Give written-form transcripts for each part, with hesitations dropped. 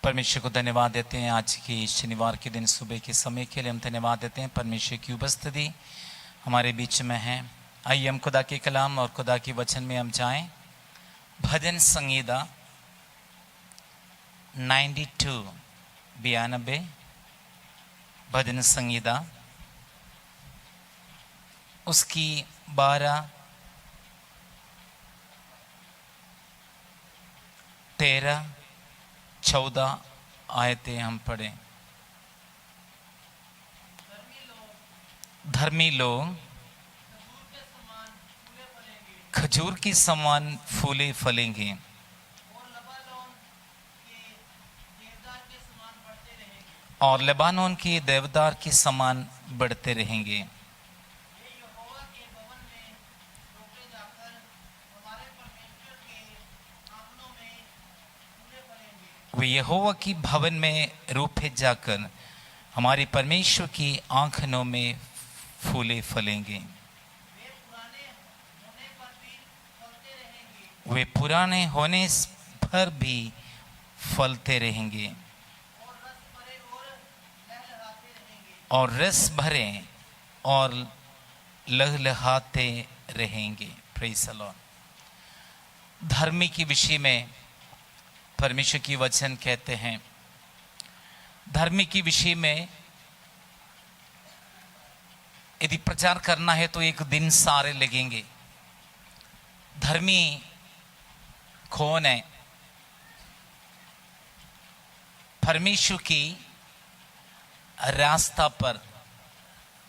परमेश्वर को धन्यवाद देते हैं आज की शनिवार के दिन सुबह के समय के लिए हम धन्यवाद देते हैं। परमेश्वर की उपस्थिति हमारे बीच में है। आइए हम खुदा के कलाम और खुदा के वचन में हम जाएं। भजन संगीता 92 भजन संगीता उसकी 12, 13, 14 आयतें हम पढ़ें। धर्मी लोग खजूर के समान फूले फलेंगे और लेबानोन के देवदार के समान बढ़ते रहेंगे। वे यहोवा की भवन में रोपे जाकर हमारे परमेश्वर की आंखों में फूले फलेंगे। वे पुराने होने पर भी फलते रहेंगे और रस भरे और लहलहाते रहेंगे। Praise the Lord. धर्मी के विषय में परमेश्वर की वचन कहते हैं, धर्मी के विषय में यदि प्रचार करना है तो एक दिन सारे लगेंगे। धर्मी कौन है? परमेश्वर की रास्ता पर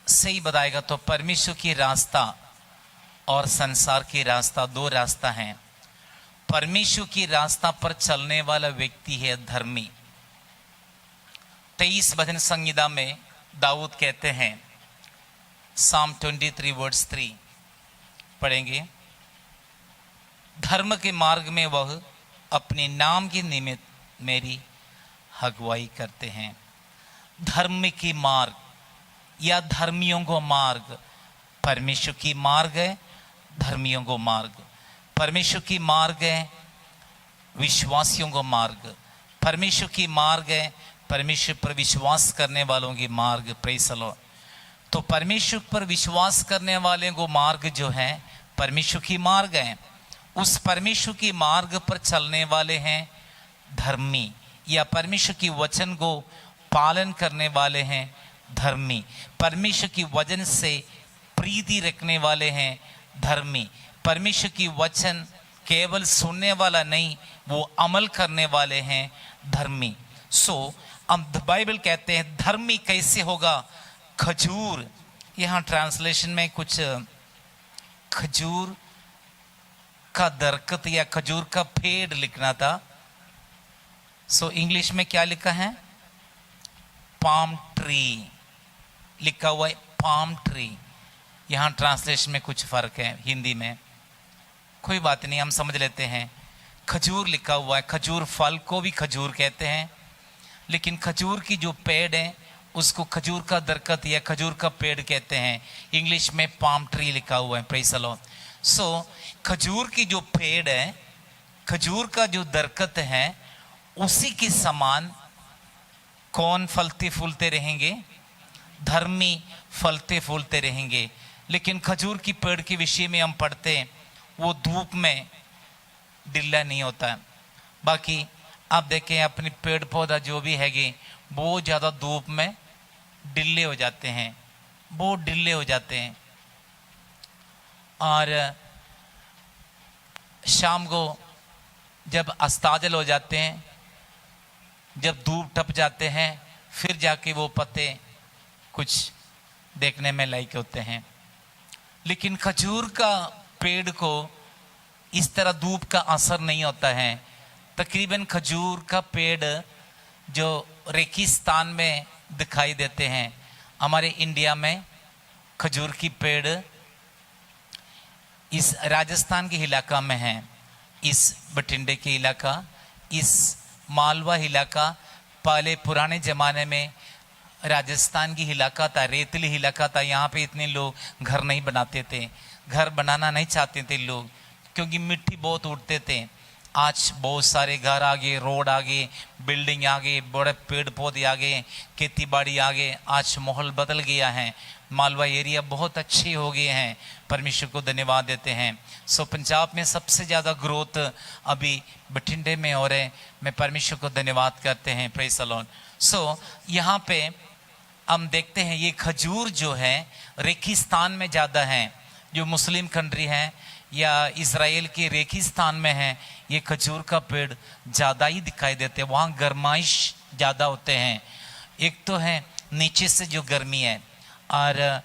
सही बताएगा तो परमेश्वर की रास्ता और संसार की रास्ता दो रास्ता हैं। परमेश्वर की रास्ता पर चलने वाला व्यक्ति है धर्मी। 23 भजन संगीता में दाऊद कहते हैं, Psalm 23 वर्स 3 पढ़ेंगे। धर्म के मार्ग में वह अपने नाम के निमित्त मेरी अगुवाई करते हैं। धर्म की मार्ग या धर्मियों को मार्ग परमेश्वर की मार्ग है। धर्मियों को मार्ग परमेश्वर की मार्ग है। विश्वासियों को मार्ग परमेश्वर की मार्ग है। परमेश्वर पर विश्वास करने वालों की मार्ग। Praise the Lord. तो परमेश्वर पर विश्वास करने वाले को मार्ग जो है परमेश्वर की मार्ग है। उस परमेश्वर की मार्ग पर चलने वाले हैं धर्मी, या परमेश्वर की वचन को पालन करने वाले हैं धर्मी। परमेश्वर की वचन से प्रीति रखने वाले हैं धर्मी। परमेश्वर की वचन केवल सुनने वाला नहीं, वो अमल करने वाले हैं धर्मी। सो अब बाइबल कहते हैं धर्मी कैसे होगा? खजूर, यहाँ ट्रांसलेशन में कुछ खजूर का दरख्त या खजूर का पेड़ लिखना था। सो इंग्लिश में क्या लिखा है? पाम ट्री लिखा हुआ है, पाम ट्री। यहाँ ट्रांसलेशन में कुछ फर्क है हिंदी में, कोई बात नहीं, हम समझ लेते हैं। खजूर लिखा हुआ है। खजूर फल को भी खजूर कहते हैं, लेकिन खजूर की जो पेड़ है उसको खजूर का दरख्त या खजूर का पेड़ कहते हैं। इंग्लिश में पाम ट्री लिखा हुआ है। Praise the Lord. सो खजूर की जो पेड़ है, खजूर का जो दरख्त है, उसी के समान कौन फलते फूलते रहेंगे? धर्मी फलते फूलते रहेंगे। लेकिन खजूर की पेड़ के विषय में हम पढ़ते हैं वो धूप में डिल्ला नहीं होता। बाकी आप देखें अपने पेड़ पौधा जो भी हैगे बहुत ज़्यादा धूप में डिल्ले हो जाते हैं, बहुत डिल्ले हो जाते हैं। और शाम को जब अस्ताजल हो जाते हैं, जब धूप टप जाते हैं, फिर जाके वो पत्ते कुछ देखने में लायक होते हैं। लेकिन खजूर का पेड़ को इस तरह धूप का असर नहीं होता है। तकरीबन खजूर का पेड़ जो रेगिस्तान में दिखाई देते हैं, हमारे इंडिया में खजूर की पेड़ इस राजस्थान के इलाका में है, इस बठिंडे के इलाका, इस मालवा इलाका। पहले पुराने ज़माने में राजस्थान की इलाका था, रेतली इलाका था। यहाँ पे इतने लोग घर नहीं बनाते थे, घर बनाना नहीं चाहते थे लोग, क्योंकि मिट्टी बहुत उड़ते थे। आज बहुत सारे घर आ गए, रोड आ गए, बिल्डिंग आ गए, बड़े पेड़ पौधे आ गए, खेती बाड़ी आ गए। आज माहौल बदल गया है, मालवा एरिया बहुत अच्छे हो गए हैं। परमेश्वर को धन्यवाद देते हैं। सो पंजाब में सबसे ज़्यादा ग्रोथ अभी बठिंडे में हो रहे। मैं परमेश्वर को धन्यवाद करते हैं। Praise the Lord. सो यहाँ पे हम देखते हैं ये खजूर जो है रेगिस्तान में ज़्यादा है। जो मुस्लिम कंट्री है या इज़राइल के रेगिस्तान में है, ये खजूर का पेड़ ज़्यादा ही दिखाई देते हैं। वहाँ गर्माइश ज़्यादा होते हैं। एक तो है नीचे से जो गर्मी है, और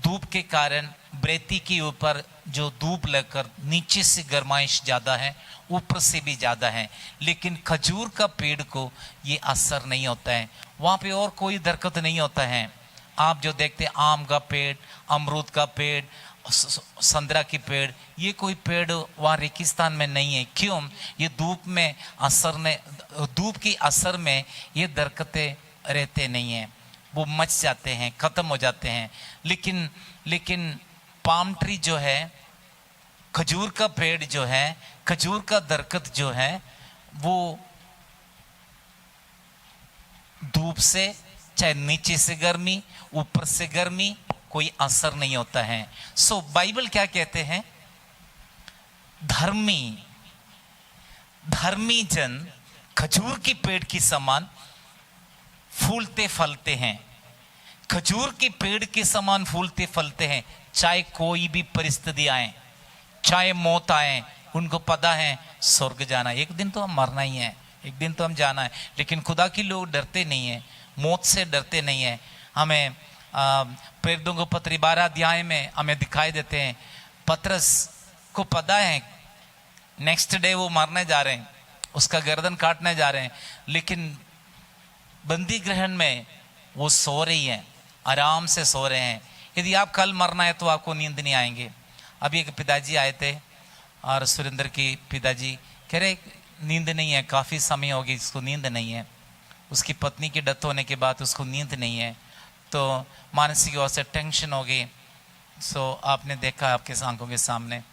धूप के कारण ब्रेती के ऊपर जो धूप लगकर नीचे से गर्माइश ज़्यादा है, ऊपर से भी ज़्यादा है। लेकिन खजूर का पेड़ को ये असर नहीं होता है। वहाँ पे और कोई दरख्त नहीं होता है। आप जो देखते हैं आम का पेड़, अमरूद का पेड़, संतरा की पेड़, ये कोई पेड़ वहाँ रेगिस्तान में नहीं है। क्यों? ये धूप में असर ने, धूप की असर में ये दरख्तें रहते नहीं हैं, वो मच जाते हैं, ख़त्म हो जाते हैं। लेकिन पाम ट्री जो है, खजूर का पेड़ जो है, खजूर का दरख्त जो है, वो धूप से, चाहे नीचे से गर्मी, ऊपर से गर्मी, कोई असर नहीं होता है। सो बाइबल क्या कहते हैं? धर्मी जन खजूर की पेड़ की समान फूलते फलते हैं। खजूर के पेड़ के समान फूलते फलते हैं। चाहे कोई भी परिस्थिति आए, चाहे मौत आए, उनको पता है स्वर्ग जाना। एक दिन तो हम मरना ही है, एक दिन तो हम जाना है। लेकिन खुदा के लोग डरते नहीं है, मौत से डरते नहीं है। हमें प्रेरितों को पत्री 12 अध्याय में हमें दिखाई देते हैं, पतरस को पता है नेक्स्ट डे वो मरने जा रहे हैं, उसका गर्दन काटने जा रहे हैं। लेकिन बंदी गृह में वो सो रही है, आराम से सो रहे हैं। यदि आप कल मरना है तो आपको नींद नहीं आएंगे। अभी एक पिताजी आए थे और सुरेंद्र की पिताजी कह रहे नींद नहीं है, काफ़ी समय हो गई इसको नींद नहीं है। उसकी पत्नी की डेथ होने के बाद उसको नींद नहीं है, तो मानसिक ओर से टेंशन हो गई। सो आपने देखा आपके आंखों के सामने।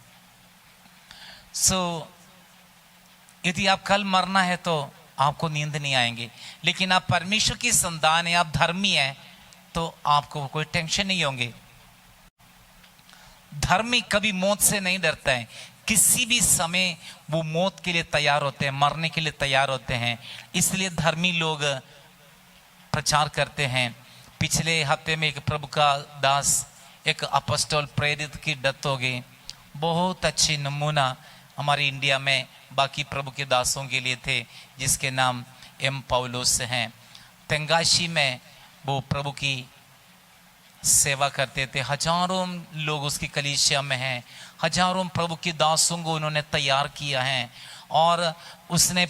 सो यदि आप कल मरना है तो आपको नींद नहीं आएंगी। लेकिन आप परमेश्वर की संतान है, आप धर्मी हैं, तो आपको कोई टेंशन नहीं होंगे। धर्मी कभी मौत से नहीं डरता है। किसी भी समय वो मौत के लिए तैयार होते हैं, मरने के लिए तैयार होते हैं। इसलिए धर्मी लोग प्रचार करते हैं। पिछले हफ्ते में एक प्रभु का दास, एक अपोस्टल प्रेरित की डेथ हो गई। बहुत अच्छी नमूना हमारे इंडिया में बाकी प्रभु के दासों के लिए थे, जिसके नाम एम पौलुस हैं। तेंगाशी में वो प्रभु की सेवा करते थे। हजारों लोग उसकी कलीसिया में हैं। हजारों प्रभु के दासों को उन्होंने तैयार किया है। और उसने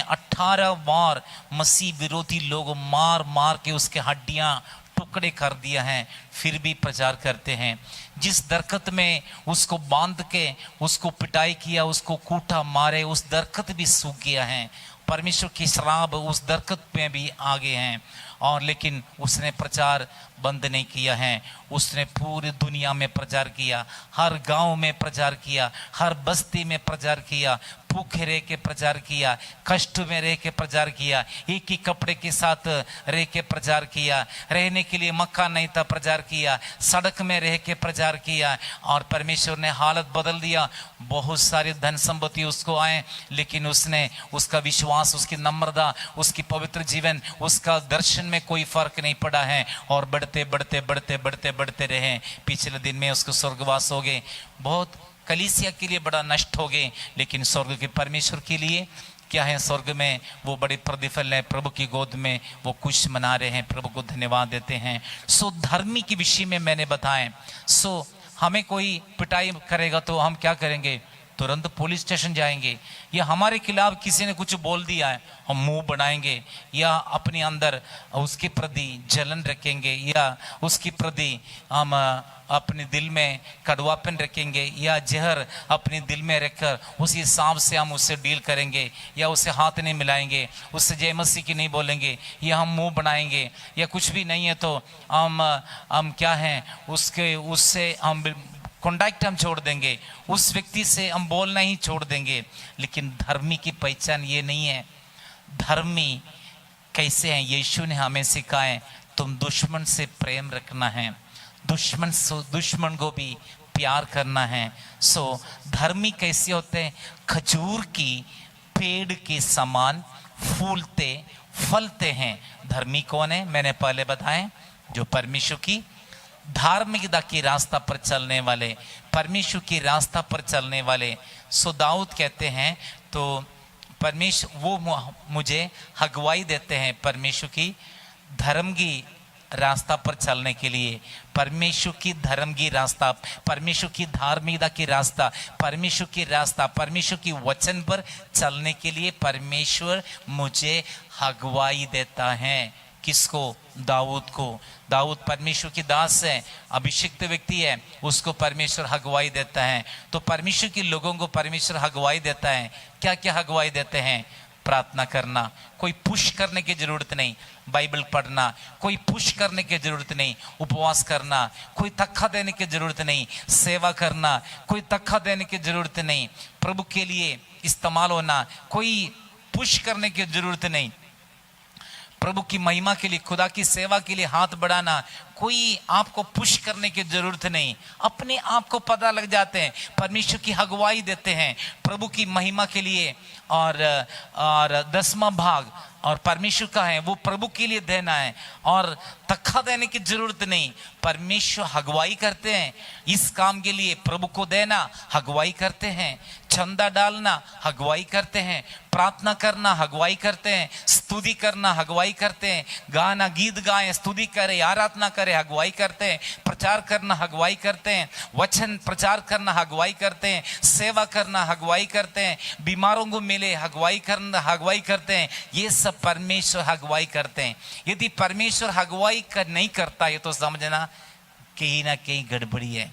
18 बार मसीह विरोधी लोग मार मार के उसके हड्डियां टुकड़े कर दिया है, फिर भी प्रचार करते हैं। जिस दरख्त में उसको बांध के उसको पिटाई किया, उसको कूटा मारे, उस दरख्त भी सूख गया है। परमेश्वर की शराब उस दरख्त पे भी आ गए हैं। और लेकिन उसने प्रचार बंद नहीं किया है। उसने पूरी दुनिया में प्रचार किया, हर गांव में प्रचार किया, हर बस्ती में प्रचार किया, भूखे रह के प्रचार किया, कष्ट में रह के प्रचार किया, एक ही कपड़े के साथ रह के प्रचार किया, रहने के लिए मक्का नहीं था प्रचार किया, सड़क में रह के प्रचार किया। और परमेश्वर ने हालत बदल दिया। बहुत सारे धन संपत्ति उसको आए, लेकिन उसने, उसका विश्वास, उसकी नम्रता, उसकी पवित्र जीवन, उसका दर्शन में कोई फर्क नहीं पड़ा है। और बढ़ते बढ़ते बढ़ते बढ़ते बढ़ते रहे। पिछले दिन में उसको स्वर्गवास हो गए। बहुत कलीसिया के लिए बड़ा नष्ट हो गए, लेकिन स्वर्ग के परमेश्वर के लिए क्या है? स्वर्ग में वो बड़े प्रतिफल है। प्रभु की गोद में वो खुश मना रहे हैं, प्रभु को धन्यवाद देते हैं। सो धर्मी के विषय में मैंने बताएं। सो हमें कोई पिटाई करेगा तो हम क्या करेंगे? तुरंत पुलिस स्टेशन जाएंगे। या हमारे खिलाफ किसी ने कुछ बोल दिया है, हम मुंह बनाएंगे, या अपने अंदर उसके प्रति जलन रखेंगे, या उसके प्रति हम अपने दिल में कड़वापन रखेंगे, या जहर अपने दिल में रखकर उसी हिसाब से हम उससे डील करेंगे, या उसे हाथ नहीं मिलाएंगे, उससे जय मसीह की नहीं बोलेंगे, या हम मुंह बनाएंगे, या कुछ भी नहीं है तो हम क्या हैं उससे हम कॉन्टैक्ट हम छोड़ देंगे, उस व्यक्ति से हम बोलना ही छोड़ देंगे। लेकिन धर्मी की पहचान ये नहीं है। धर्मी कैसे हैं? यीशु ने हमें सिखाए, तुम दुश्मन से प्रेम रखना है, दुश्मन को भी प्यार करना है। सो धर्मी कैसे होते हैं? खजूर की पेड़ के समान फूलते फलते हैं। धर्मी कौन है? मैंने पहले बताया, जो परमेश्वर की धार्मिकता की रास्ता पर चलने वाले, परमेश्वर की रास्ता पर चलने वाले। सो दाऊद कहते हैं, तो परमेश्वर वो मुझे अगुवाई देते हैं परमेश्वर की धर्म की रास्ता पर चलने के लिए, परमेश्वर की धर्म की रास्ता, परमेश्वर की धार्मिकता की रास्ता, परमेश्वर की रास्ता, परमेश्वर की वचन पर चलने के लिए परमेश्वर मुझे अगुवाई देता है। किसको? दाऊद को। दाऊद परमेश्वर की दास है, अभिषिक्त व्यक्ति है, उसको परमेश्वर अगुवाई देता है। तो परमेश्वर के लोगों को परमेश्वर अगुवाई देता है। क्या क्या अगुवाई देते हैं? प्रार्थना करना, कोई पुश करने की जरूरत नहीं, बाइबल पढ़ना, कोई पुश करने की जरूरत नहीं, उपवास करना, कोई तख्खा देने की जरूरत नहीं, सेवा करना, कोई तख्खा देने की जरूरत नहीं, प्रभु के लिए इस्तेमाल होना, कोई पुश करने की जरूरत नहीं, प्रभु की महिमा के लिए, खुदा की सेवा के लिए हाथ बढ़ाना, कोई आपको पुश करने की जरूरत नहीं, अपने आप को पता लग जाते हैं, परमेश्वर की अगुवाई देते हैं प्रभु की महिमा के लिए। और 10वां भाग और परमेश्वर का है, वो प्रभु के लिए देना है, और तख्खा देने की जरूरत नहीं, परमेश्वर अगुवाई करते हैं इस काम के लिए, प्रभु को देना अगुवाई करते हैं, चंदा डालना अगुवाई करते हैं, प्रार्थना करना अगुवाई करते हैं, स्तुति करना अगुवाई करते हैं, गाना गीत गाएं, स्तुति करें, आराधना करें, अगुवाई करते हैं, प्रचार करना अगुवाई करते हैं, वचन प्रचार करना अगुवाई करते हैं, सेवा करना अगुवाई करते हैं, बीमारों को मिले अगुवाई करना अगुवाई करते हैं। ये सब परमेश्वर अगुवाई करते हैं। यदि परमेश्वर अगुवाई नहीं करता है तो समझना कहीं ना कहीं गड़बड़ी है,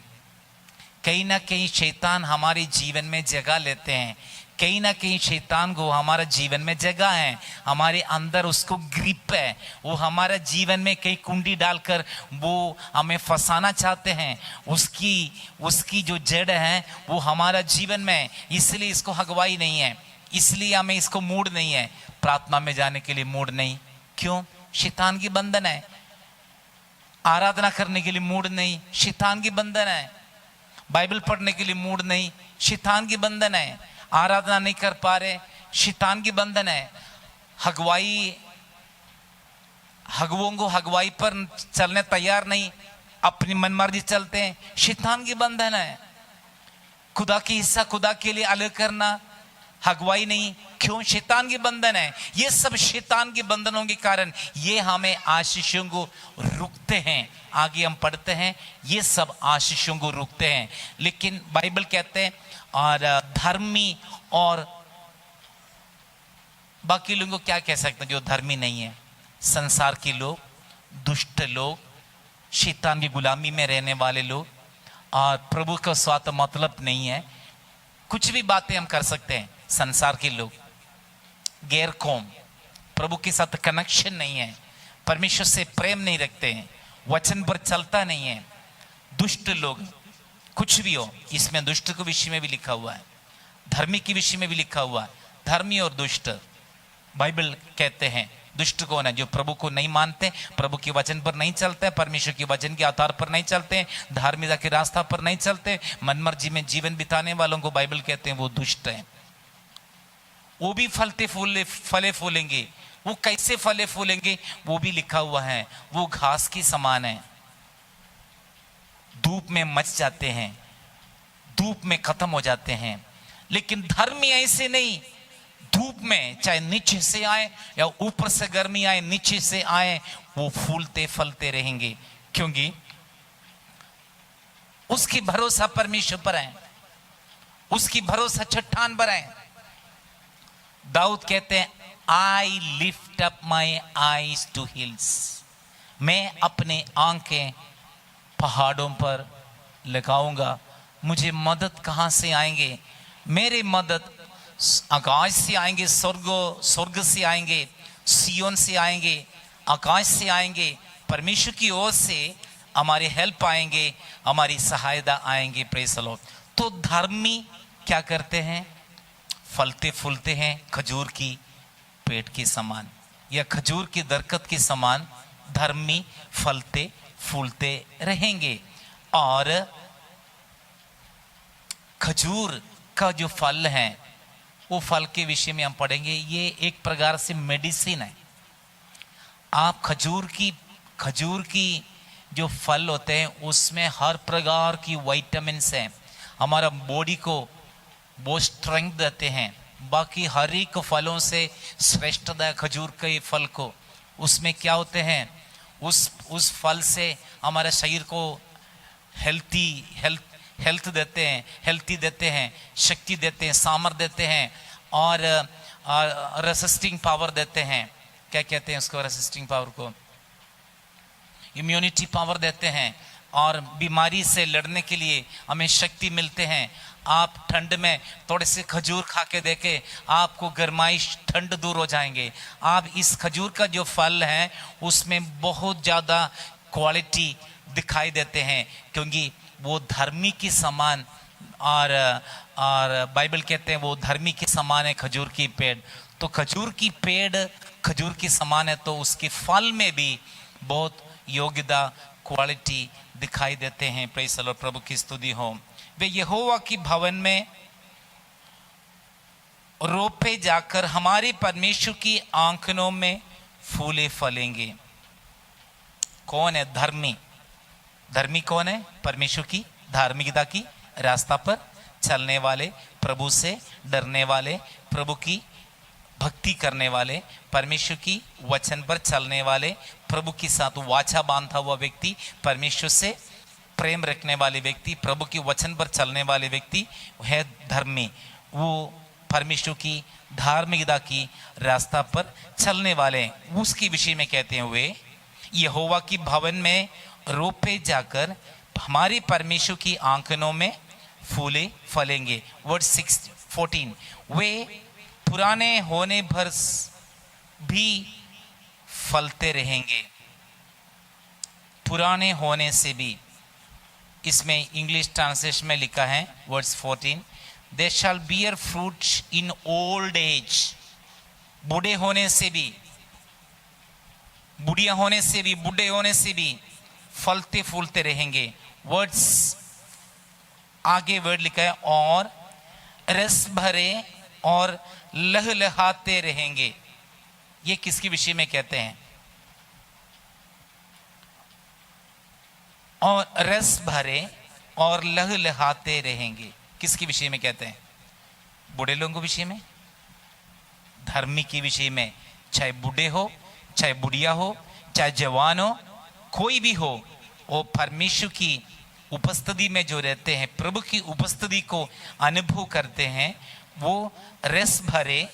कहीं ना कहीं शैतान हमारे जीवन में जगह लेते हैं, कहीं ना कहीं शैतान को हमारा जीवन में जगह है, हमारे अंदर उसको ग्रिप है, वो हमारा जीवन में कहीं कुंडी डालकर वो हमें फंसाना चाहते हैं, उसकी जो जड़ है वो हमारा जीवन में, इसलिए इसको अगुवाई नहीं है, इसलिए हमें इसको मूड नहीं है, प्रार्थना में जाने के लिए मूड नहीं। क्यों? शैतान की बंधन है। आराधना करने के लिए मूड नहीं, शैतान की बंधन है। बाइबल पढ़ने के लिए मूड नहीं, शैतान की बंधन है। आराधना नहीं कर पा रहे, शैतान की बंधन है। हगुओं को हगवाई पर चलने तैयार नहीं, अपनी मनमर्जी चलते हैं, शैतान की बंधन है। खुदा की हिस्सा खुदा के लिए अलग करना हगवाई नहीं। क्यों? शैतान की बंधन है। ये सब शैतान के बंधनों के कारण ये हमें आशीषों को रुकते हैं। आगे हम पढ़ते हैं, ये सब आशीषों को रुकते हैं। लेकिन बाइबल कहते हैं और धर्मी और बाकी लोगों को क्या कह सकते हैं जो धर्मी नहीं है? संसार के लोग, दुष्ट लोग, शैतान की गुलामी में रहने वाले लोग, और प्रभु का स्वार्थ मतलब नहीं है, कुछ भी बातें हम कर सकते हैं। संसार के लोग, गैर कौम, प्रभु के साथ कनेक्शन नहीं है, परमेश्वर से प्रेम नहीं रखते हैं, वचन पर चलता नहीं है, दुष्ट लोग, कुछ भी हो, इसमें दुष्ट के विषय में भी लिखा हुआ है, धर्मी के विषय में भी लिखा हुआ है। धर्मी और दुष्ट, बाइबल कहते हैं दुष्ट कौन है? जो प्रभु को नहीं मानते, प्रभु के वचन पर नहीं चलते, परमेश्वर के वचन के आधार पर नहीं चलते, धार्मिकता के रास्ता पर नहीं चलते, मनमर्जी में जीवन बिताने वालों को बाइबल कहते हैं वो दुष्ट है। वो भी फले फूलेंगे। वो कैसे फले फूलेंगे वो भी लिखा हुआ है। वो घास की समान है, धूप में मच जाते हैं, धूप में खत्म हो जाते हैं। लेकिन धर्मी ऐसे नहीं, धूप में चाहे नीचे से आए या ऊपर से गर्मी आए, नीचे से आए, वो फूलते फलते रहेंगे, क्योंकि उसकी भरोसा परमेश्वर पर है, उसकी भरोसा चट्टान पर है। दाऊद कहते हैं, I lift up my eyes to hills, मैं अपने आंखें पहाड़ों पर लगाऊंगा, मुझे मदद कहां से आएंगे? मेरे मदद आकाश से आएंगे, स्वर्ग से आएंगे, सियोन से आएंगे, आकाश से आएंगे, परमेश्वर की ओर से हमारी हेल्प आएंगे, हमारी सहायता आएंगे। Praise the Lord. तो धर्मी क्या करते हैं? फलते फूलते हैं खजूर की पेड़ के समान या खजूर की दरख्त के समान धर्मी फलते फूलते रहेंगे। और खजूर का जो फल है वो फल के विषय में हम पढ़ेंगे। ये एक प्रकार से मेडिसिन है। आप खजूर की जो फल होते हैं उसमें हर प्रकार की विटामिन्स हैं, हमारा बॉडी को बहुत स्ट्रेंथ देते हैं। बाकी हर एक फलों से श्रेष्ठता है खजूर के फल को। उसमें क्या होते हैं? उस फल से हमारे शरीर को हेल्थ देते हैं, हेल्थी देते हैं, शक्ति देते हैं, सामर्थ देते हैं और रेसिस्टिंग पावर देते हैं। क्या कहते हैं उसको? रेसिस्टिंग पावर को इम्यूनिटी पावर देते हैं और बीमारी से लड़ने के लिए हमें शक्ति मिलते हैं। आप ठंड में थोड़े से खजूर खा के देखें, आपको गर्माइश ठंड दूर हो जाएंगे। आप इस खजूर का जो फल है उसमें बहुत ज़्यादा क्वालिटी दिखाई देते हैं, क्योंकि वो धर्मी के समान और बाइबल कहते हैं वो धर्मी के समान है खजूर की पेड़। तो खजूर की पेड़ खजूर के समान है, तो उसके फल में भी बहुत योग्यता क्वालिटी दिखाई देते हैं। Praise the Lord. प्रभु की स्तुति हो। वे यहोवा की भवन में रोपे जाकर हमारे परमेश्वर की आंखों में फूले फलेंगे। कौन है धर्मी? धर्मी कौन है? परमेश्वर की धार्मिकता की रास्ता पर चलने वाले, प्रभु से डरने वाले, प्रभु की भक्ति करने वाले, परमेश्वर की वचन पर चलने वाले, प्रभु के साथ वाचा बांधा हुआ व्यक्ति, परमेश्वर से प्रेम रखने वाले व्यक्ति, प्रभु के वचन पर चलने वाले व्यक्ति है धर्मी। वो परमेश्वर की धार्मिकता की रास्ता पर चलने वाले, उसके विषय में कहते हैं वे यहोवा की भवन में रोपे जाकर हमारे परमेश्वर की आंखों में फूले फलेंगे। वर्ड 14। वे पुराने होने भर भी फलते रहेंगे। पुराने होने से भी, इसमें इंग्लिश ट्रांसलेशन में लिखा है words 14, they shall bear fruits in old age. बूढ़े होने से भी, बुढ़िया होने से भी, बूढ़े होने से भी फलते फूलते रहेंगे। वर्ड्स आगे वर्ड लिखा है और रस भरे और लहलहाते रहेंगे। ये किसके विषय में कहते हैं? और रस भरे और लहलहाते रहेंगे, किसके विषय में कहते हैं? बूढ़े लोगों के विषय में, धर्मी के विषय में। चाहे बूढ़े हो, चाहे बुढ़िया हो, चाहे जवान हो, कोई भी हो, वो परमेश्वर की उपस्थिति में जो रहते हैं, प्रभु की उपस्थिति को अनुभव करते हैं, वो रस भरे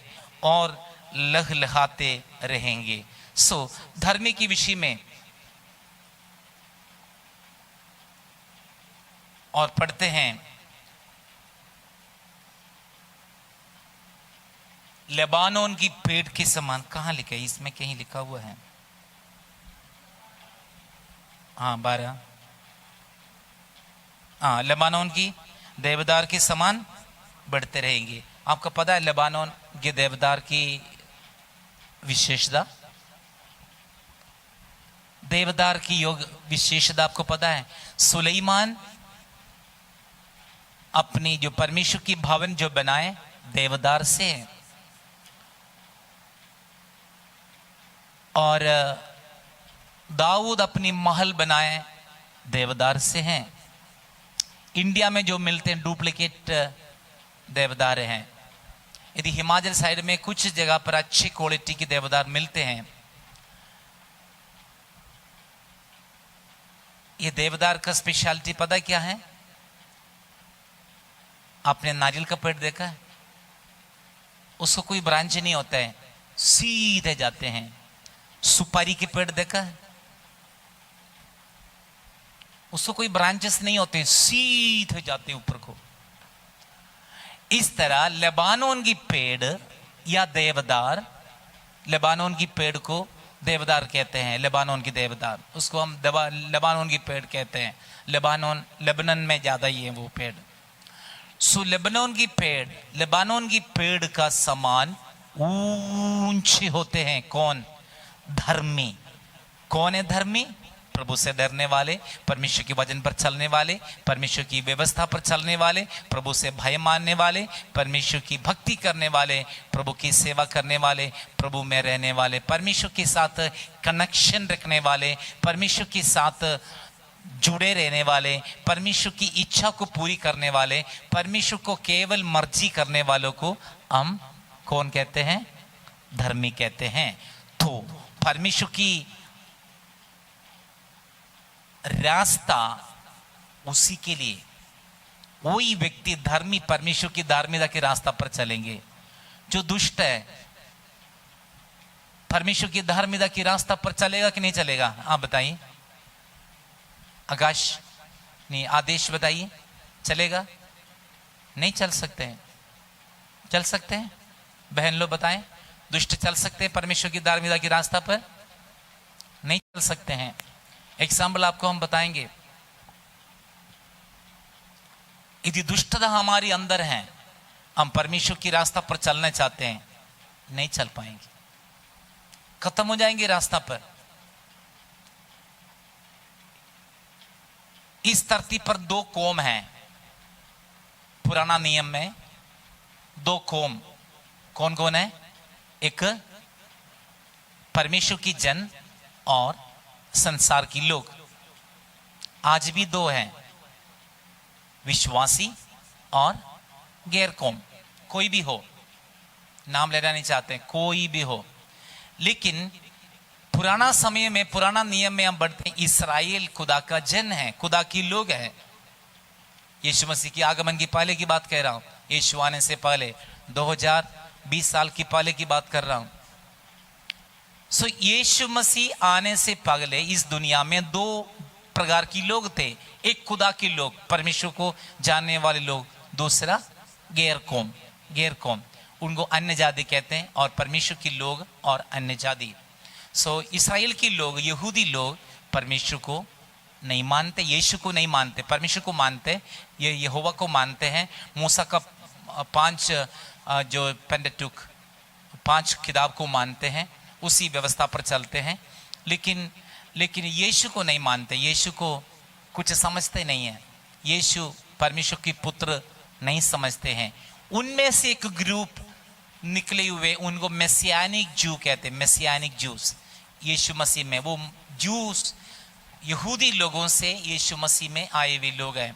और लहलहाते रहेंगे। सो धर्मी के विषय में और पढ़ते हैं, लेबानोन की पेड़ के समान। कहां लिखा है? इसमें कहीं लिखा हुआ है। हाँ 12। हाँ, लेबानोन की देवदार के समान बढ़ते रहेंगे। आपको पता है लेबानोन के देवदार की विशेषता? देवदार की योग विशेषता आपको पता है? सुलेमान अपनी जो परमेश्वर की भवन जो बनाए देवदार से है, और दाऊद अपनी महल बनाए देवदार से हैं। इंडिया में जो मिलते हैं डुप्लीकेट देवदार हैं। यदि हिमाचल साइड में कुछ जगह पर अच्छी क्वालिटी के देवदार मिलते हैं। ये देवदार का स्पेशलिटी पता क्या है? आपने नारियल का पेड़ देखा है? उसको कोई ब्रांच नहीं होता है, सीधे जाते हैं। सुपारी के पेड़ देखा है? उसको कोई ब्रांचेस नहीं होते, सीधे जाते हैं ऊपर को। इस तरह लेबानोन की पेड़ या देवदार लेबानोन की पेड़ को देवदार कहते हैं, लेबानोन की देवदार, उसको हम लेबानोन की पेड़ कहते हैं। लेबनान में ज़्यादा ही है वो पेड़। सो लेबनान की पेड़ का समान ऊंचे होते हैं। कौन? धर्मी। कौन है धर्मी? प्रभु से डरने वाले, परमेश्वर के वचन पर चलने वाले, परमेश्वर की व्यवस्था पर चलने वाले, प्रभु से भय मानने वाले, परमेश्वर की भक्ति करने वाले, प्रभु की सेवा करने वाले, प्रभु में रहने वाले, परमेश्वर के साथ कनेक्शन रखने वाले, परमेश्वर के साथ जुड़े रहने वाले, परमेश्वर की इच्छा को पूरी करने वाले, परमेश्वर को केवल मर्जी करने वालों को हम कौन कहते हैं? धर्मी कहते हैं। तो परमेश्वर की रास्ता उसी के लिए, वही व्यक्ति धर्मी परमेश्वर की धार्मिकता के रास्ता पर चलेंगे। जो दुष्ट है परमेश्वर की धार्मिकता की रास्ता पर चलेगा कि नहीं चलेगा? आप बताइए। आकाश नहीं, आदेश बताइए, चलेगा? नहीं चल सकते हैं। चल सकते हैं? बहन लोग बताएं, दुष्ट चल सकते हैं परमेश्वर की धार्मिकता की रास्ता पर? नहीं चल सकते हैं। एग्जाम्पल आपको हम बताएंगे। यदि दुष्टता हमारे अंदर है, हम परमेश्वर की रास्ता पर चलना चाहते हैं, नहीं चल पाएंगे, खत्म हो जाएंगे रास्ता पर। इस धरती पर दो कौम हैं। पुराना नियम में दो कौम कौन कौन है? एक परमेश्वर की जन और संसार की लोग। आज भी दो हैं, विश्वासी और गैर कौम। कोई भी हो, नाम लेना नहीं चाहते, कोई भी हो। लेकिन पुराना समय में, पुराना नियम में हम बढ़ते हैं, इस्राएल खुदा का जन है, खुदा की लोग हैं। यीशु मसीह की आगमन की पहले की बात कह रहा हूं, यीशु आने से पहले 2020 साल की पहले की बात कर रहा हूं। सो यीशु मसीह आने से पहले इस दुनिया में दो प्रकार की लोग थे। एक खुदा के लोग, परमेश्वर को जानने वाले लोग, दूसरा गैर कौम। गैर कौम उनको अन्य जाति कहते हैं, और परमेश्वर के लोग और अन्य जाति। सो इस्राएल के लोग, यहूदी लोग परमेश्वर को नहीं मानते, यीशु को नहीं मानते, परमेश्वर को मानते, ये यहोवा को मानते हैं। मूसा का 5 जो पेंटेट्यूक 5 किताब को मानते हैं, उसी व्यवस्था पर चलते हैं। लेकिन यीशु को नहीं मानते, यीशु को कुछ समझते नहीं है, यीशु परमेश्वर की पुत्र नहीं समझते हैं। उनमें से एक ग्रुप निकले हुए, उनको मेसियानिक जू कहते हैं, मेसियानिक जूस। यीशु मसीह में वो जूस यहूदी लोगों से यीशु मसीह में आए हुए लोग हैं।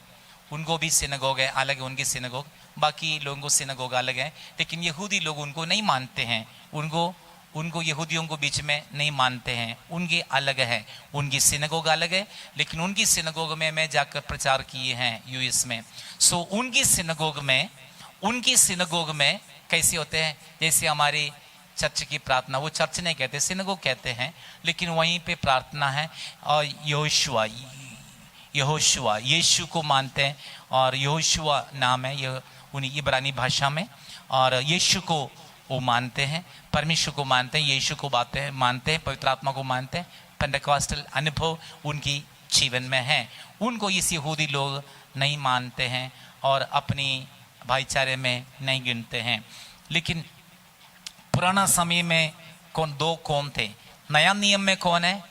उनको भी सिनगोग है, अलग है उनकी सिनगोग, बाकी लोगों को सिनगोग अलग है। लेकिन यहूदी लोग उनको नहीं मानते हैं, उनको यहूदियों को बीच में नहीं मानते हैं, उनके अलग है, उनकी सिनगोग अलग है। लेकिन उनकी सिनगोग में मैं जाकर प्रचार किए हैं यूएस में। सो उनकी सिनगोग में कैसे होते हैं? जैसे हमारी चर्च की प्रार्थना, वो चर्च नहीं कहते, सिनगोग कहते हैं, लेकिन वहीं पे प्रार्थना है। और यहोशुआ यीशु को मानते हैं, और यहोशुआ नाम है ये उन्हीं इब्रानी भाषा में, और यीशु को वो मानते हैं, परमेश्वर को मानते हैं, यीशु को मानते हैं, पवित्र आत्मा को मानते हैं। पेंटेकोस्टल अनुभव उनकी जीवन में है। उनको इस यहूदी लोग नहीं मानते हैं और अपनी भाईचारे में नहीं गिनते हैं। लेकिन पुराना समय में कौन? दो कौम थे। नया नियम में कौन है?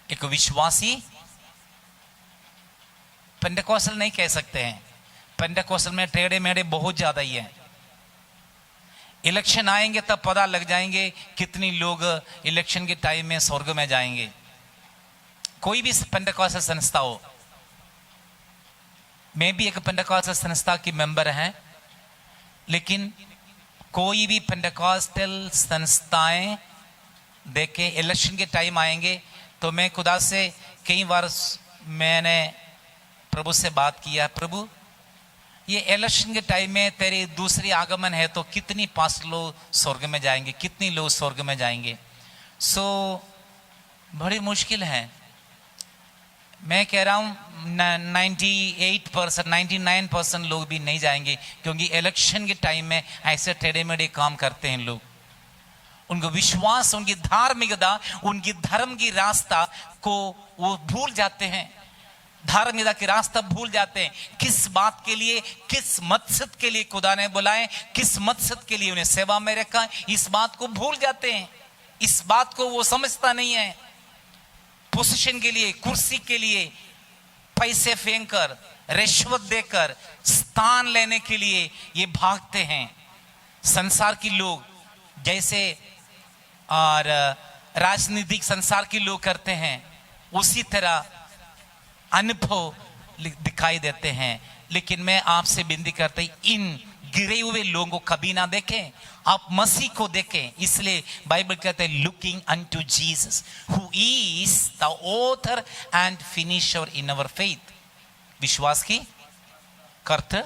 एक विश्वासी, पेंटेकोस्टल नहीं कह सकते हैं, पेंटेकोस्टल में टेढ़े मेढ़े बहुत ज्यादा ही है। इलेक्शन आएंगे तब पता लग जाएंगे कितनी लोग इलेक्शन के टाइम में स्वर्ग में जाएंगे। कोई भी पेंटेकोस्टल संस्था हो, मैं भी एक पेंटेकोस्टल संस्था की मेंबर हैं, लेकिन कोई भी पेंटेकोस्टल संस्थाएं देखें इलेक्शन के टाइम आएंगे तो मैं खुदा से कई बार मैंने प्रभु से बात किया, प्रभु ये इलेक्शन के टाइम में तेरी दूसरी आगमन है तो कितनी 5 लोग स्वर्ग में जाएंगे, कितनी लोग स्वर्ग में जाएंगे? सो बड़ी मुश्किल है। मैं कह रहा हूं 98% 99% लोग भी नहीं जाएंगे, क्योंकि इलेक्शन के टाइम में ऐसे टेढ़े मेढ़े काम करते हैं लोग। उनका विश्वास, उनकी धार्मिकता, उनकी धर्म की रास्ता को वो भूल जाते हैं। धार्मिकता के रास्ता भूल जाते हैं। किस बात के लिए, किस मकसद के लिए खुदा ने बुलाए, किस मकसद के लिए उन्हें सेवा में रखा, इस बात को भूल जाते हैं। इस बात को वो समझता नहीं है। पोजीशन के लिए, कुर्सी के लिए पैसे फेंक कर, रिश्वत देकर स्थान लेने के लिए ये भागते हैं। संसार के लोग जैसे और राजनीतिक संसार के लोग करते हैं, उसी तरह अनुभव दिखाई देते हैं। लेकिन मैं आपसे विनती करता हूं, इन गिरे हुए लोगों को कभी ना देखें, आप मसीह को देखें। इसलिए बाइबल कहते हैं looking unto Jesus who is the author and finisher in our faith. विश्वास की कर्ता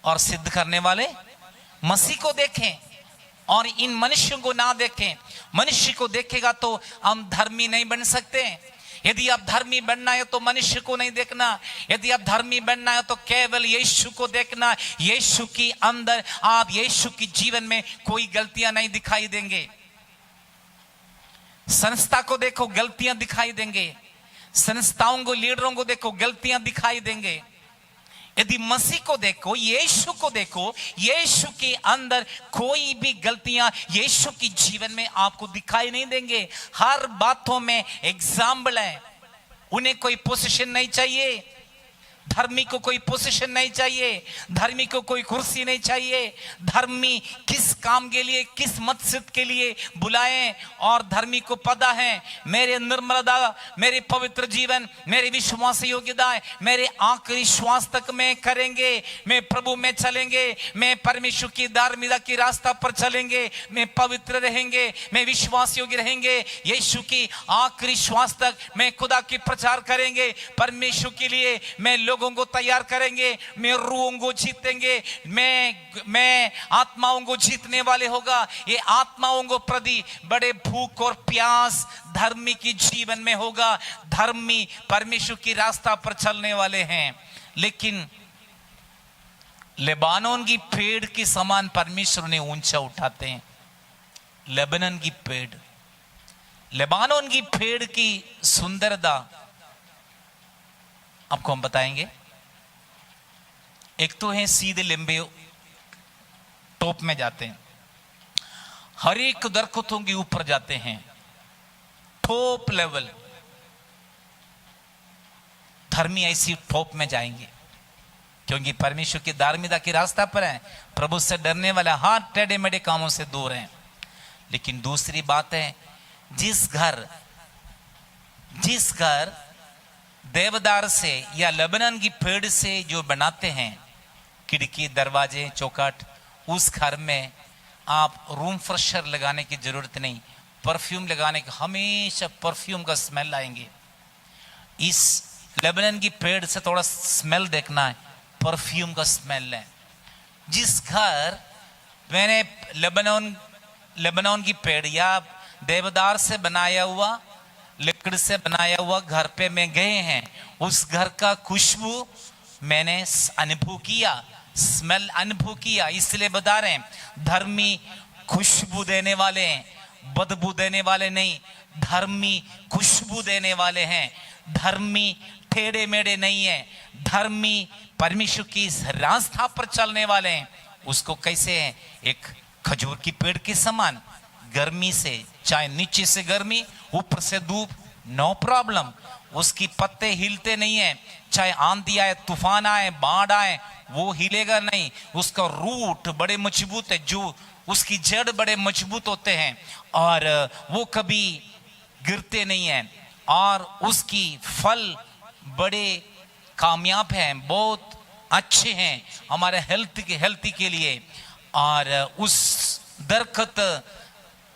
और सिद्ध करने वाले मसीह को देखें और इन मनुष्यों को ना देखें। मनुष्य को देखेगा तो हम धर्मी नहीं बन सकते। यदि आप धर्मी बनना है तो मनुष्य को नहीं देखना। यदि आप धर्मी बनना है तो केवल यीशु को देखना। यीशु के अंदर आप यीशु के जीवन में कोई गलतियां नहीं दिखाई देंगे। संस्था को देखो, गलतियां दिखाई देंगे। संस्थाओं को, लीडरों को देखो, गलतियां दिखाई देंगे। यदि मसीह को देखो, यीशु को देखो, यीशु के अंदर कोई भी गलतियां यीशु के जीवन में आपको दिखाई नहीं देंगे। हर बातों में एग्जाम्पल है। उन्हें कोई पोजीशन नहीं चाहिए, धर्मी को कोई पोजीशन नहीं चाहिए, धर्मी को कोई कुर्सी नहीं चाहिए। धर्मी किस काम के लिए, किस मकसद के लिए बुलाए, और धर्मी को पता है मेरे निर्मलता, मेरे पवित्र जीवन, मेरे विश्वास योग्यता, मेरे आखिरी श्वास तक में करेंगे, मैं प्रभु में चलेंगे, मैं परमेश्वर की धार्मिकता की रास्ता पर चलेंगे, मैं पवित्र रहेंगे, मैं विश्वास योग्य रहेंगे, यीशु की आखिरी श्वास तक मैं खुदा की प्रचार करेंगे। परमेश्वर के लिए मैं लोगों को तैयार करेंगे, मैं रूहों को जीतेंगे, मैं आत्माओं को जीतने वाले होगा। ये आत्माओं को प्रति बड़े भूख और प्यास धर्मी की जीवन में होगा। धर्मी परमेश्वर की रास्ता पर चलने वाले हैं। लेकिन लेबानोन की पेड़ के समान परमेश्वर ने ऊंचा उठाते हैं। लेबनान की पेड़, लेबानोन की पेड़ की सुंदरता आपको हम बताएंगे। एक तो है सीधे लंबे टॉप में जाते हैं, हर एक दरख्तों के ऊपर जाते हैं, टॉप लेवल। धर्मी ऐसी टॉप में जाएंगे क्योंकि परमेश्वर की धार्मिकता की रास्ता पर है, प्रभु से डरने वाला, हाथ टेढ़े मेढ़े कामों से दूर हैं। लेकिन दूसरी बात है, जिस घर देवदार से या लेबनान की पेड़ से जो बनाते हैं, खिड़की, दरवाजे, चौखट, उस घर में आप रूम फ्रेशर लगाने की जरूरत नहीं, परफ्यूम लगाने का, हमेशा परफ्यूम का स्मेल आएंगे। इस लेबनान की पेड़ से थोड़ा स्मेल देखना है, परफ्यूम का स्मेल है। जिस घर मैंने लेबनान की पेड़ या देवदार से बनाया हुआ, लकड़ी से बनाया हुआ घर पे में गए हैं, उस घर का खुशबू मैंने अनुभव किया, स्मेल अनुभव किया। इसलिए बता रहे हैं, धर्मी खुशबू देने वाले हैं, बदबू देने वाले नहीं। धर्मी खुशबू देने वाले हैं। धर्मी टेढ़े मेढ़े नहीं है। धर्मी परमेश्वर की इस रास्ता पर चलने वाले हैं। उसको कैसे है? एक खजूर की पेड़ के समान, गर्मी से, चाहे नीचे से गर्मी, ऊपर से धूप, नो प्रॉब्लम। उसकी पत्ते हिलते नहीं है, चाहे आंधी आए, तूफान आए, बाढ़ आए, वो हिलेगा नहीं। उसका रूट बड़े मजबूत है, जो उसकी जड़ बड़े मजबूत होते हैं और वो कभी गिरते नहीं हैं, और उसकी फल बड़े कामयाब हैं, बहुत अच्छे हैं हमारे हेल्थी के लिए। और उस दरख्त,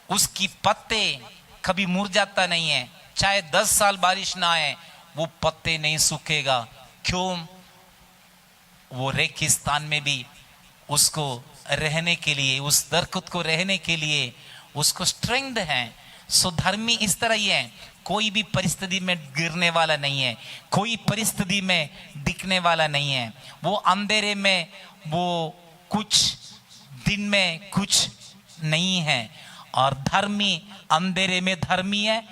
उसकी पत्ते कभी मुरझाता नहीं है, चाहे 10 साल बारिश ना आए, वो पत्ते नहीं सूखेगा। क्यों? वो रेगिस्तान में भी उसको रहने के लिए, उस दरख्त को रहने के लिए उसको स्ट्रेंथ है। सो धर्मी इस तरह ही है, कोई भी परिस्थिति में गिरने वाला नहीं है, कोई परिस्थिति में दिखने वाला नहीं है। वो अंधेरे में, वो कुछ दिन में कुछ नहीं है, और धर्मी अंधेरे में धर्मी है,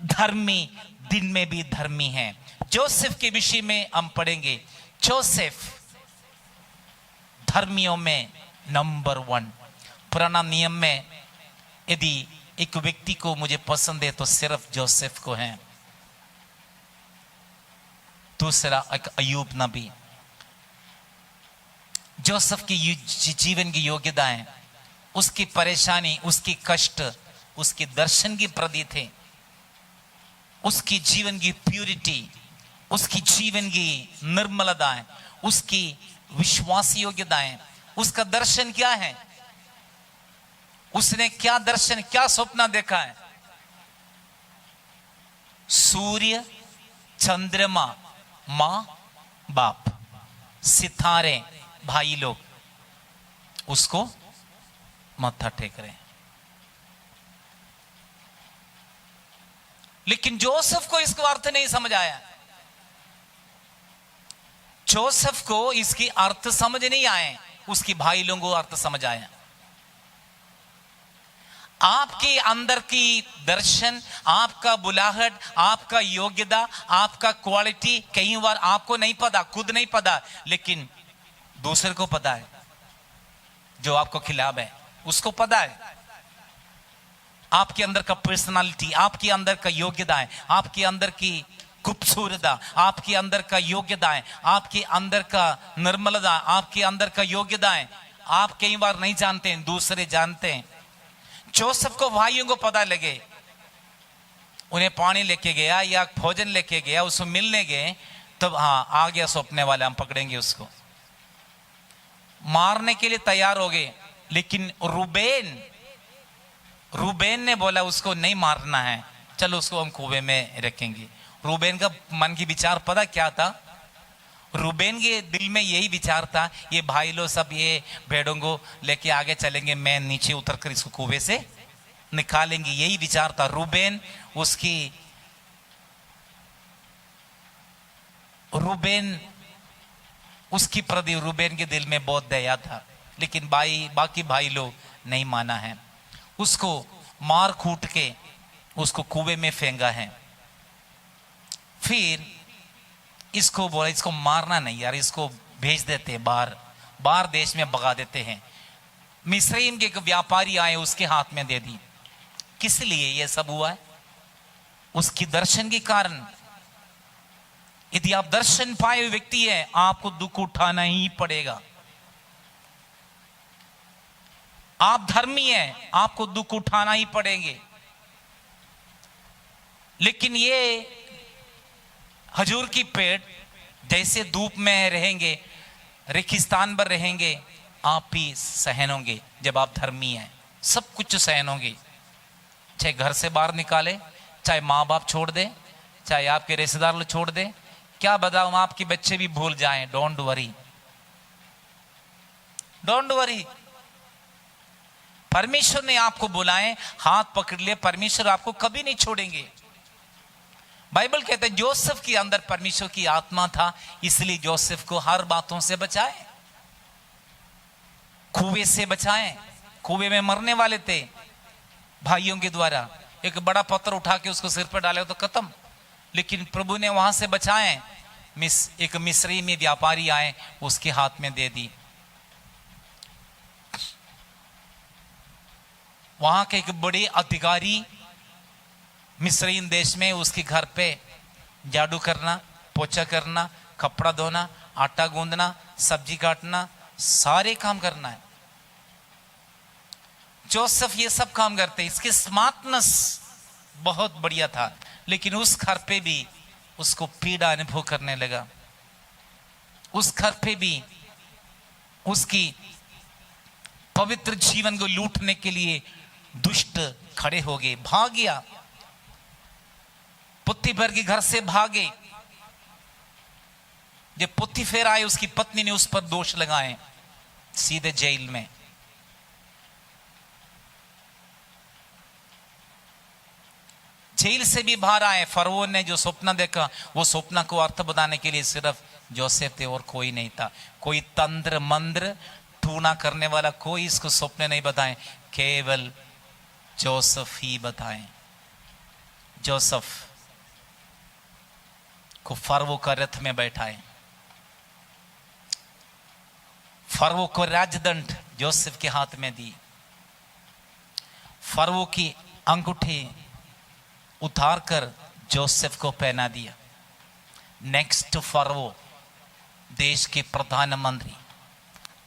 धर्मी दिन में भी धर्मी है। जोसेफ के विषय में हम पढ़ेंगे। जोसेफ धर्मियों में नंबर 1। पुराना नियम में यदि एक व्यक्ति को मुझे पसंद है तो सिर्फ जोसेफ को है। दूसरा एक अयूब नबी। जोसेफ की जीवन की योग्यताएं, उसकी परेशानी, उसकी कष्ट, उसके दर्शन की प्रति थे, उसकी जीवन की प्यूरिटी, उसकी जीवन की निर्मलताएं, उसकी विश्वास योग्यताएं, उसका दर्शन क्या है, उसने क्या दर्शन, क्या स्वप्न देखा है। सूर्य, चंद्रमा, मां बाप, सितारे, भाई लोग उसको मत्था टेक रहे हैं। लेकिन जोसेफ को इसको अर्थ नहीं समझ आया। जोसेफ को इसकी अर्थ समझ नहीं आए, उसके भाई लोगों को अर्थ समझ आया। आपके अंदर की दर्शन, आपका बुलाहट, आपका योग्यता, आपका क्वालिटी कई बार आपको नहीं पता, खुद नहीं पता, लेकिन दूसरे को पता है। जो आपको खिलाफ है उसको पता है। आपके अंदर का पर्सनालिटी, आपके अंदर का योग्यता है, आपके अंदर की खूबसूरता, आपके अंदर का योग्यता है, आपके अंदर का निर्मलता, आपके अंदर का योग्यता है, आप कई बार नहीं जानते हैं, दूसरे जानते हैं। जोसेफ को भाइयों को पता लगे, उन्हें पानी लेके गया या भोजन लेके गया, उसको मिलने गए, तब हाँ आ गया सौंपने वाला, हम पकड़ेंगे उसको। मारने के लिए तैयार हो गए, लेकिन रूबेन ने बोला उसको नहीं मारना है, चलो उसको हम कुएं में रखेंगे। रूबेन का मन की विचार पता क्या था? रूबेन के दिल में यही विचार था, ये भाई लोग सब ये भेड़ों को लेके आगे चलेंगे, मैं नीचे उतर कर इसको कुएं से निकालेंगे, यही विचार था। रूबेन उसकी प्रति रूबेन के दिल में बहुत दया था, लेकिन बाकी भाई लोग नहीं माना है। उसको मार कूट के उसको कुएं में फेंका है। फिर इसको बोला इसको मारना नहीं यार, इसको भेज देते बाहर देश में भगा देते हैं। मिस्रईम के एक व्यापारी आए, उसके हाथ में दे दी। किस लिए यह सब हुआ है? उसकी दर्शन के कारण। यदि आप दर्शन पाए हुए व्यक्ति है, आपको दुख उठाना ही पड़ेगा। आप धर्मी हैं, आपको दुख उठाना ही पड़ेंगे। लेकिन ये खजूर की पेड़ जैसे धूप में रहेंगे, रेगिस्तान पर रहेंगे, आप भी सहन होंगे। जब आप धर्मी हैं, सब कुछ सहन होंगे। चाहे घर से बाहर निकाले, चाहे माँ बाप छोड़ दे, चाहे आपके रिश्तेदार लोग छोड़ दे, क्या बताऊं, आपके बच्चे भी भूल जाएं, डोंट वरी, डोंट वरी। परमेश्वर ने आपको बुलाए, हाथ पकड़ लिए, परमेश्वर आपको कभी नहीं छोड़ेंगे। बाइबल कहता है जोसेफ के अंदर परमेश्वर की आत्मा था, इसलिए जोसेफ को हर बातों से बचाए, कुएं से बचाए। कुएं में मरने वाले थे भाइयों के द्वारा, एक बड़ा पत्थर उठा के उसको सिर पर डाले तो खत्म, लेकिन प्रभु ने वहां से बचाए। एक मिस्री में व्यापारी आए, उसके हाथ में दे दी। वहां के एक बड़े अधिकारी मिस्रईम देश में, उसके घर पे झाड़ू करना, पोछा करना, कपड़ा धोना, आटा गूंदना, सब्जी काटना, सारे काम करना है। जोसेफ ये सब काम करते, इसके स्मार्टनेस बहुत बढ़िया था, लेकिन उस घर पे भी उसको पीड़ा अनुभव करने लगा। उस घर पे भी उसकी पवित्र जीवन को लूटने के लिए दुष्ट खड़े हो गए, भाग गया, पुत्तीफर के घर से भागे। जब पुत्तीफर आए, उसकी पत्नी ने उस पर दोष लगाए, सीधे जेल में। जेल से भी बाहर आए, फरवो ने जो स्वप्न देखा, वो स्वप्न को अर्थ बताने के लिए सिर्फ जोसेफ थे और कोई नहीं था। कोई तंत्र मंत्र टूना करने वाला कोई इसको सपने नहीं बताएं, केवल जोसेफ ही बताएं। जोसेफ को फरवो का रथ में बैठाएं, फरवो को राजदंड जोसेफ के हाथ में दी, फरवो की अंगूठी उतार कर जोसेफ को पहना दिया। नेक्स्ट फरवो देश के प्रधानमंत्री।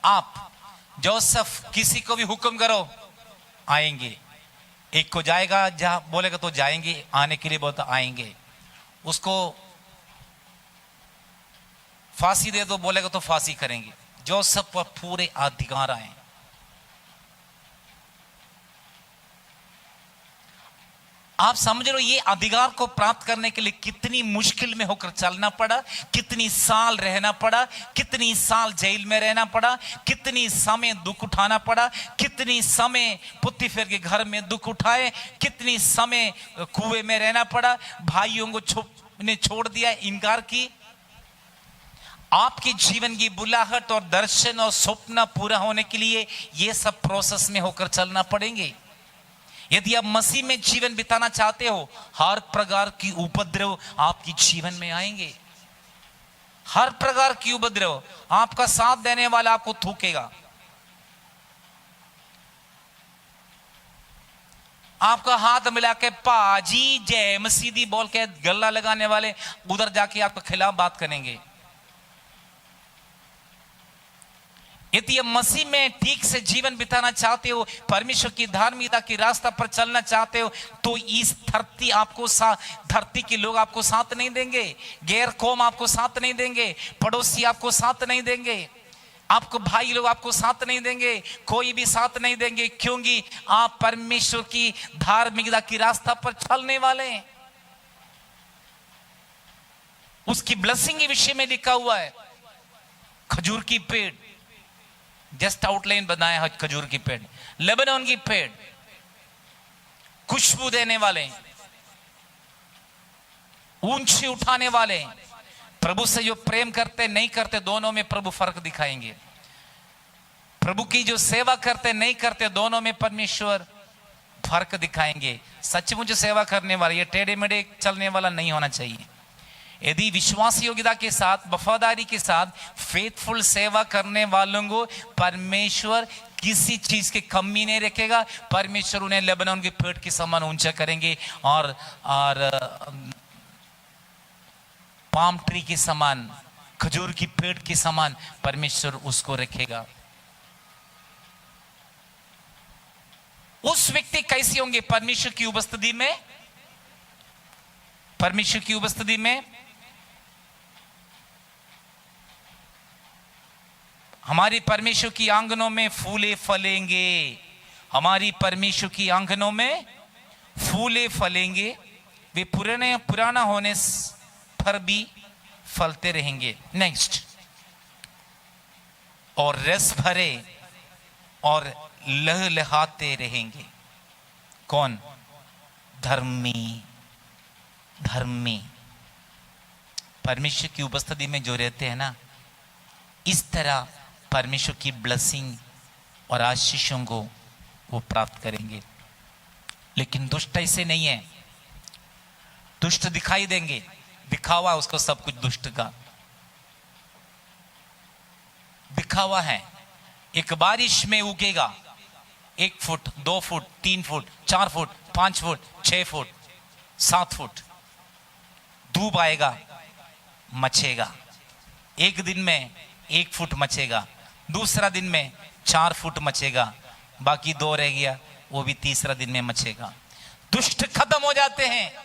आप जोसेफ किसी को भी हुक्म करो आएंगे, एक को जाएगा जहां बोलेगा तो जाएंगे, आने के लिए बोलता आएंगे, उसको फांसी दे दो बोलेगा तो फांसी करेंगे। जोसेफ पर पूरे अधिकार आए। आप समझ लो ये अधिकार को प्राप्त करने के लिए कितनी मुश्किल में होकर चलना पड़ा, कितनी साल रहना पड़ा, कितनी साल जेल में रहना पड़ा, कितनी समय दुख उठाना पड़ा, कितनी समय पुत्तीफेर के घर में दुख उठाए, कितनी समय कुएं में रहना पड़ा, भाइयों को ने छोड़ दिया, इनकार की। आपके जीवन की बुलाहट और दर्शन और स्वप्न पूरा होने के लिए ये सब प्रोसेस में होकर चलना पड़ेंगे। यदि आप मसीह में जीवन बिताना चाहते हो, हर प्रकार की उपद्रव आपकी जीवन में आएंगे, हर प्रकार की उपद्रव। आपका साथ देने वाला आपको थूकेगा, आपका हाथ मिला के पाजी जय मसीदी बोल के गला लगाने वाले उधर जाके आपके खिलाफ बात करेंगे। यदि आप मसीह में ठीक से जीवन बिताना चाहते हो, परमेश्वर की धार्मिकता की रास्ता पर चलना चाहते हो, तो इस धरती आपको धरती के लोग आपको साथ नहीं देंगे, गैर कौम आपको साथ नहीं देंगे, पड़ोसी आपको साथ नहीं देंगे, आपको भाई लोग आपको साथ नहीं देंगे, कोई भी साथ नहीं देंगे, क्योंकि आप परमेश्वर की धार्मिकता की रास्ता पर चलने वाले हैं। उसकी ब्लेसिंग के विषय में लिखा हुआ है, खजूर की पेड़, जस्ट आउटलाइन बनाया है, खजूर की पेड़, लेबनान की पेड़, खुशबू देने वाले, ऊंची उठाने वाले, प्रभु से जो प्रेम करते नहीं करते दोनों में प्रभु फर्क दिखाएंगे। प्रभु की जो सेवा करते नहीं करते दोनों में परमेश्वर फर्क दिखाएंगे। सचमुच सेवा करने वाला, ये टेढ़े मेढ़े चलने वाला नहीं होना चाहिए। यदि विश्वास योग्यता के साथ, वफादारी के साथ फेथफुल सेवा करने वालों को परमेश्वर किसी चीज की कमी नहीं रखेगा। परमेश्वर उन्हें लेबनान के पेड़ के समान ऊंचा करेंगे और पाम ट्री के समान, खजूर की पेड़ के समान परमेश्वर उसको रखेगा। उस व्यक्ति कैसे होंगे? परमेश्वर की उपस्थिति में, परमेश्वर की उपस्थिति में हमारी परमेश्वर की आंगनों में फूले फलेंगे, हमारी परमेश्वर की आंगनों में फूले फलेंगे, वे पुराना होने पर भी फलते रहेंगे। नेक्स्ट, और रस भरे और लहलहाते रहेंगे। कौन? धर्मी, धर्मी परमेश्वर की उपस्थिति में जो रहते हैं ना, इस तरह परमेश्वर की ब्लेसिंग और आशीषों को वो प्राप्त करेंगे। लेकिन दुष्ट ऐसे नहीं है। दुष्ट दिखाई देंगे, दिखावा उसको सब कुछ दुष्ट का दिखावा है। एक बारिश में उगेगा 1 foot, 2 foot, 3 foot, 4 foot, 5 foot, 6 foot, 7 foot. धूप आएगा, मचेगा। एक दिन में 1 फुट मचेगा, दूसरा दिन में 4 फुट मचेगा, बाकी 2 रह गया, वो भी तीसरा दिन में मचेगा। दुष्ट खत्म हो जाते हैं।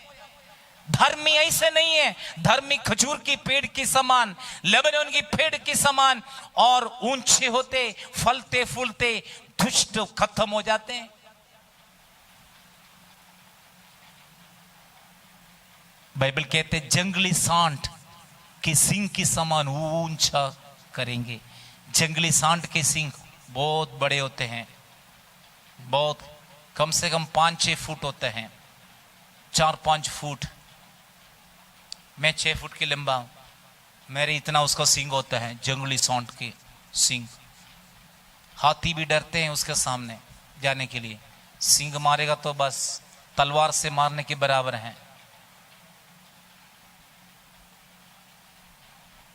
धर्मी ऐसे नहीं है। धर्मी खजूर की पेड़ के समान, लेबनान की पेड़ के समान और ऊंचे होते, फलते फूलते। दुष्ट खत्म हो जाते हैं। बाइबल कहते जंगली सांड के सींग के समान ऊंचा करेंगे। जंगली सांड के सींग बहुत बड़े होते हैं, बहुत कम से कम 5-6 फुट होते हैं, 4-5 फुट। मैं 6 फुट की लंबा हूं, मेरे इतना उसका सींग होता है, जंगली सांड के सींग। हाथी भी डरते हैं उसके सामने जाने के लिए। सिंह मारेगा तो बस तलवार से मारने के बराबर है।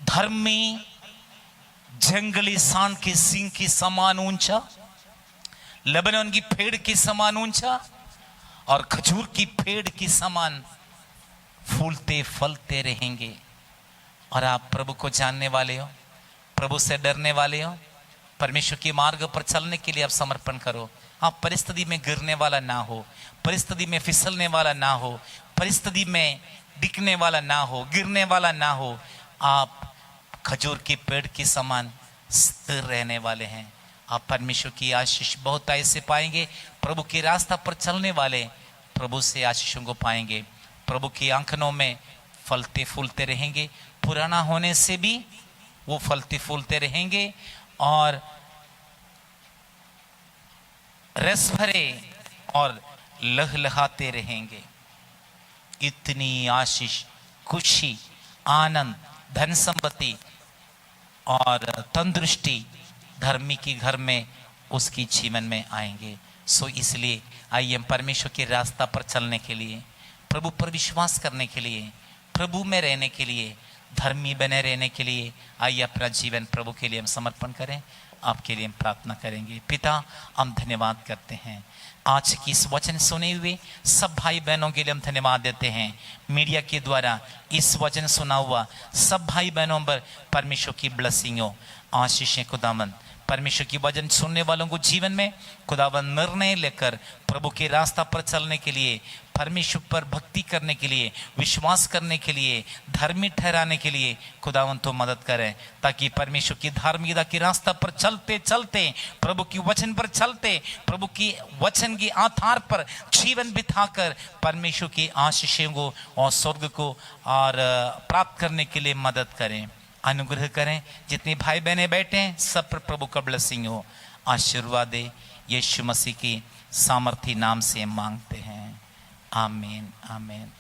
धर्मी जंगली सांड के सिंह की समान ऊंचा, लेबनान की पेड़ की समान ऊंचा और खजूर की पेड़ की समान फूलते फलते रहेंगे। और आप प्रभु को जानने वाले हो, प्रभु से डरने वाले हो, परमेश्वर के मार्ग पर चलने के लिए आप समर्पण करो। आप परिस्थिति में गिरने वाला ना हो, परिस्थिति में फिसलने वाला ना हो, परिस्थिति में दिखने वाला ना हो, गिरने वाला ना हो। आप खजूर के पेड़ के समान स्थिर रहने वाले हैं। आप परमेश्वर की आशीष बहुत ऐसे पाएंगे। प्रभु के रास्ता पर चलने वाले प्रभु से आशीषों को पाएंगे। प्रभु की आंखों में फलते फूलते रहेंगे। पुराना होने से भी वो फलते फूलते रहेंगे और रस भरे और लहलहाते रहेंगे। इतनी आशीष, खुशी, आनंद, धन संपत्ति और तंदुरुस्ती धर्मी के घर में उसकी जीवन में आएंगे। सो इसलिए आइए हम परमेश्वर के रास्ता पर चलने के लिए, प्रभु पर विश्वास करने के लिए, प्रभु में रहने के लिए, धर्मी बने रहने के लिए आइए अपना जीवन प्रभु के लिए हम समर्पण करें। आपके लिए हम प्रार्थना करेंगे। पिता, हम धन्यवाद करते हैं आज की इस वचन सुने हुए सब भाई बहनों के लिए हम धन्यवाद देते हैं। मीडिया के द्वारा इस वचन सुना हुआ सब भाई बहनों पर परमेश्वर की ब्लेसिंग हो, आशीषें खुदावंद। परमेश्वर की वचन सुनने वालों को जीवन में खुदावंद निर्णय लेकर प्रभु के रास्ता पर चलने के लिए, परमेश्वर पर भक्ति करने के लिए, विश्वास करने के लिए, धर्मी ठहराने के लिए खुदावंद तो मदद करें, ताकि परमेश्वर की धार्मिकता के रास्ता पर चलते चलते, प्रभु की वचन पर चलते, प्रभु की वचन के आधार पर जीवन बिताकर परमेश्वर की आशीषों को और स्वर्ग को और प्राप्त करने के लिए मदद करें, अनुग्रह करें। जितने भाई बहने बैठे हैं सब पर प्रभु का ब्लेसिंग हो, आशीर्वाद दे। यीशु मसीह की सामर्थी नाम से मांगते हैं, आमीन आमीन।